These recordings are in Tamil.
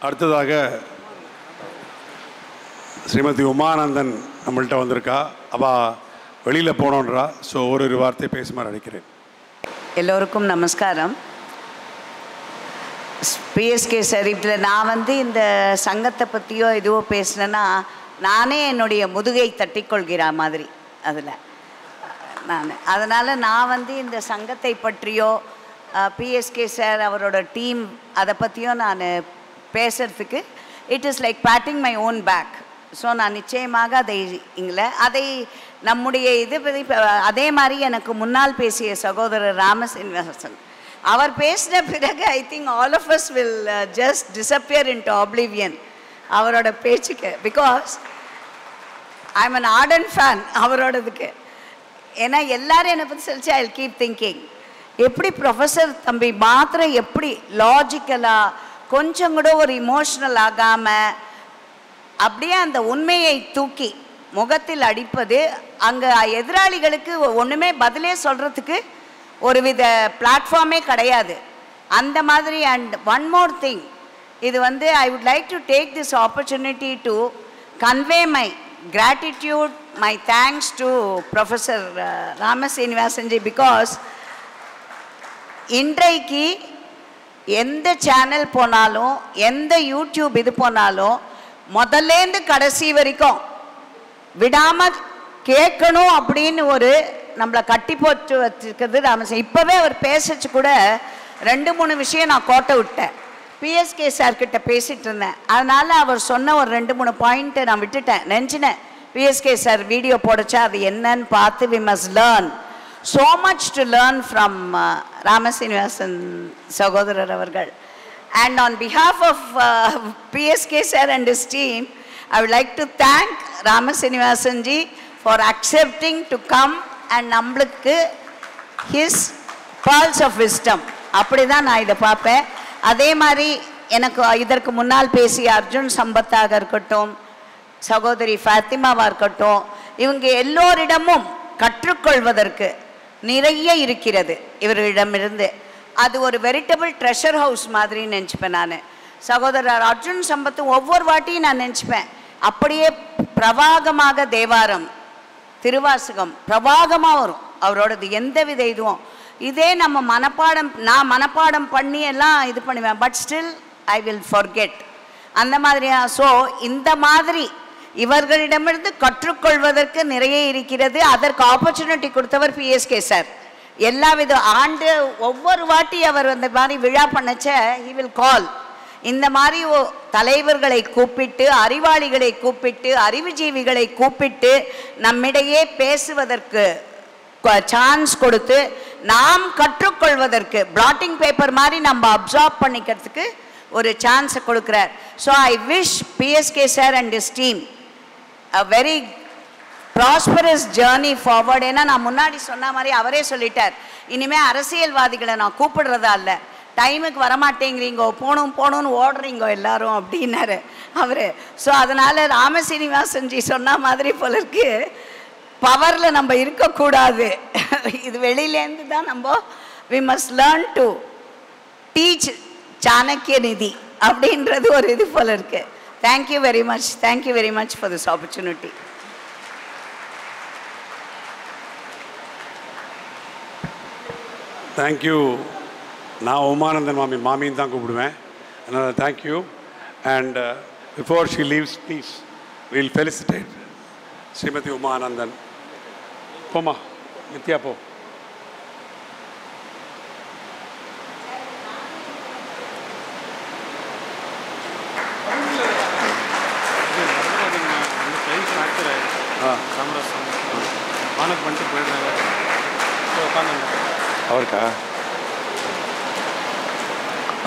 அடுத்ததாக ஸ்ரீமதி உமானந்தன் நம்மள்கிட்ட வந்திருக்கா. அவள் வெளியில் போனோன்றா. ஸோ ஒரு வார்த்தை பேசுமாறு நினைக்கிறேன். எல்லோருக்கும் நமஸ்காரம். பிஎஸ்கே சார், இதில் நான் இந்த சங்கத்தை பற்றியோ எதுவோ பேசினேன்னா நானே என்னுடைய முதுகை தட்டிக்கொள்கிற மாதிரி அதில் அதனால் நான் இந்த சங்கத்தை பற்றியோ பிஎஸ்கே சார் அவரோட டீம் அதை பற்றியோ நான் பேசுகிறதுக்கு it is like patting my own back. So நான் நிச்சயமாக அதை நம்முடைய இது அதே மாதிரி எனக்கு முன்னால் பேசிய சகோதரர் ராமசீனிவாசன் அவர் பேசின பிறகு I think all of us will just disappear into oblivion அவரோட பேச்சுக்கு. Because I am an ardent fan அவரோடதுக்கு. ஏன்னா எல்லாரும் என்னை பற்றி சொல்லிச்சு ஐ வில் கீப் திங்கிங் எப்படி ப்ரொஃபஸர் தம்பி மாத்திரம் எப்படி லாஜிக்கலாக கொஞ்சம் கூட ஒரு இமோஷ்னல் ஆகாமல் அப்படியே அந்த உண்மையை தூக்கி முகத்தில் அடிப்பது. அங்கே எதிராளிகளுக்கு ஒன்றுமே பதிலே சொல்கிறதுக்கு ஒரு வித பிளாட்ஃபார்மே கிடையாது அந்த மாதிரி. அண்ட் ஒன் மோர் திங், இது I would like to take this opportunity to convey my gratitude, my thanks to Professor Ramasinivasanji, because இன்றைக்கு எந்த சேனல் போனாலும் எந்த யூடியூப் இது போனாலும் முதல்லேருந்து கடைசி வரைக்கும் விடாமல் கேட்கணும் அப்படின்னு ஒரு நம்மளை கட்டி போட்டு வச்சுருக்கிறது ராமசாமி. இப்போவே அவர் பேசச்சு கூட 2-3 விஷயம் நான் கோட்டை விட்டேன். பிஎஸ்கே சார்கிட்ட பேசிகிட்டு இருந்தேன். அதனால் அவர் சொன்ன ஒரு 2-3 பாயிண்ட்டை நான் விட்டுட்டேன். நினச்சினேன் பிஎஸ்கே சார் வீடியோ போடச்சா அது என்னன்னு பார்த்து we must learn so much to learn from Ramasinivasan சகோதரர் அவர்கள். And on behalf of PSK sir and his team, I would like to thank Ramasinivasan ji for accepting to come and நம்மளுக்கு his pearls of wisdom அப்படி தான் நான் இதை பார்ப்பேன். அதே மாதிரி எனக்கு இதற்கு முன்னால் பேசிய அர்ஜுன் சம்பத்தாக இருக்கட்டும், சகோதரி ஃபாத்திமாவாக இருக்கட்டும், இவங்க எல்லோரிடமும் கற்றுக்கொள்வதற்கு நிறைய இருக்கிறது இவர்களிடமிருந்து. அது ஒரு வெரிட்டபிள் ட்ரெஷர் ஹவுஸ் மாதிரி நினச்சிப்பேன் நான். சகோதரர் அர்ஜுன் சம்பத்து ஒவ்வொரு வாட்டியும் நான் நினச்சிப்பேன் அப்படியே பிரவாகமாக தேவாரம் திருவாசகம் பிரவாகமாக வரும் அவரோடது எந்த வித இதுவும். இதே நம்ம நான் மனப்பாடம் பண்ணி எல்லாம் இது பண்ணுவேன். But still I will forget அந்த மாதிரியா. ஸோ இந்த மாதிரி இவர்களிடமிருந்து கற்றுக்கொள்வதற்கு நிறைய இருக்கிறது. அதற்கு ஆப்பர்ச்சுனிட்டி கொடுத்தவர் பிஎஸ்கே சார். எல்லா வித ஆண்டு ஒவ்வொரு வாட்டி அவர் அந்த மாதிரி விழா பண்ணச்ச ஹி வில் கால் இந்த மாதிரி தலைவர்களை கூப்பிட்டு அறிவாளிகளை கூப்பிட்டு அறிவுஜீவிகளை கூப்பிட்டு நம்மிடையே பேசுவதற்கு சான்ஸ் கொடுத்து நாம் கற்றுக்கொள்வதற்கு பிளாட்டிங் பேப்பர் மாதிரி நம்ம அப்சார்ப் பண்ணிக்கிறதுக்கு ஒரு சான்ஸை கொடுக்குறார். So I wish PSK sir and his team a very prosperous journey forward. ஏன்னா நான் முன்னாடி சொன்ன மாதிரி அவரே சொல்லிட்டார், இனிமேல் அரசியல்வாதிகளை நான் கூப்பிடுறதா இல்லை, டைமுக்கு வரமாட்டேங்கிறீங்கோ, போகணும்னு ஓடுறீங்கோ எல்லாரும் அப்படின்னாரு அவர். ஸோ அதனால் ராமசீனிவாசன்ஜி சொன்ன மாதிரி போல இருக்கு பவரில் நம்ம இருக்கக்கூடாது. இது வெளியிலேருந்து தான் நம்ம we must learn to teach Chanakya நிதி அப்படின்றது ஒரு இது போல இருக்கு. Thank you very much. Thank you very much for this opportunity. Thank you. நான் உமானந்தன் மாமின்னு தான் கூப்பிடுவேன். அதனால் thank you. And before she leaves, please, we'll felicitate Srimathi Umanandan. போமா நித்யா போ.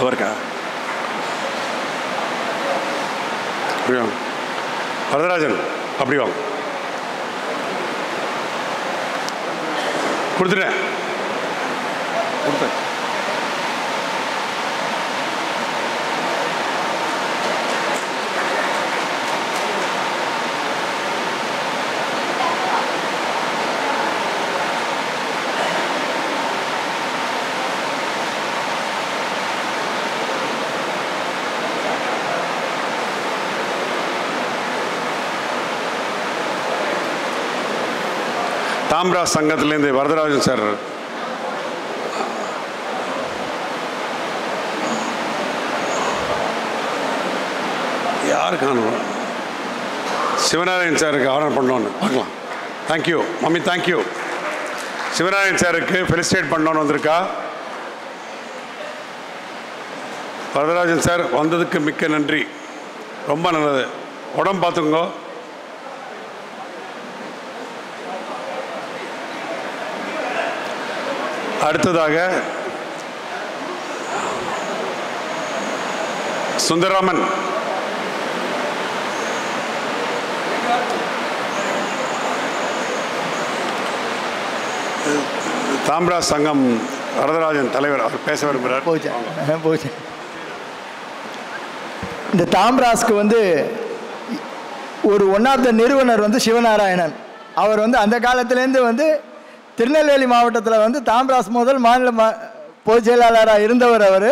அவருக்கா வரதராஜன் அப்படி வாங்க கொடுத்துட்டேன். தாம்ரா சங்கத்திலேருந்து வரதராஜன் சார். யார் காணும்? சிவநாராயண் சாருக்கு ஆர்டர் பண்ணோன்னு பார்க்கலாம். Thank you mummy, thank you. சிவநாராயண் சாருக்கு ஃபெலிசிட்டேட் பண்ணோன்னு வந்திருக்கா. வரதராஜன் சார் வந்ததுக்கு மிக்க நன்றி, ரொம்ப நல்லது. உடம்பு பார்த்துக்கோ. அடுத்ததாக சுந்தரராமன். தாம்ரா சங்கம் வரதராஜன் தலைவர், அவர் பேச விரும்புகிறார். போச்சு. இந்த தாம்ராஸ்க்கு வந்து ஒரு ஒன் ஆஃப் த நிறுவனர் வந்து சிவநாராயணன். அவர் வந்து அந்த காலத்துலேருந்து வந்து திருநெல்வேலி மாவட்டத்தில் வந்து தாம்ராஸ் முதல் மாநில பொதுச் செயலாளராக இருந்தவர். அவர்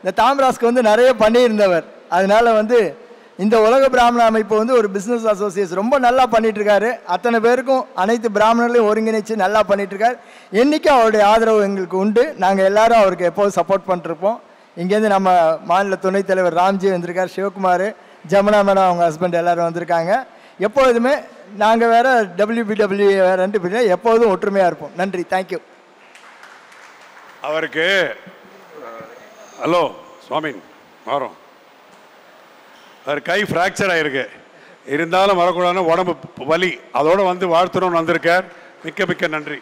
இந்த தாம்ராஸ்க்கு வந்து நிறைய பண்ணியிருந்தவர். அதனால் வந்து இந்த உலக பிராமண அமைப்பு வந்து ஒரு பிஸ்னஸ் அசோசியேஷன் ரொம்ப நல்லா பண்ணிகிட்ருக்காரு. அத்தனை பேருக்கும் அனைத்து பிராமணர்களையும் ஒருங்கிணைச்சு நல்லா பண்ணிகிட்ருக்காரு. என்றைக்கும் அவருடைய ஆதரவு எங்களுக்கு உண்டு. நாங்கள் எல்லாரும் அவருக்கு எப்போதும் சப்போர்ட் பண்ணிருப்போம். இங்கேருந்து நம்ம மாநில துணைத் தலைவர் ராம்ஜி வந்திருக்கார், சிவகுமார், ஜமுனா மேடம் அவங்க ஹஸ்பண்ட் எல்லோரும் வந்திருக்காங்க. எப்பொழுதுமே நாங்கள் வேறு WBW ரெண்டு பேரும் எப்போதும் ஒற்றுமையாக இருப்போம். நன்றி, தேங்க்யூ. அவருக்கு ஹலோ சுவாமின் வரோம். அவர் கை ஃப்ராக்சர் ஆகிருக்கு, இருந்தாலும் வரக்கூடாதுன்னு உடம்பு வலி, அதோடு வந்து வாழ்த்துறோன்னு வந்திருக்கார். மிக்க மிக்க நன்றி.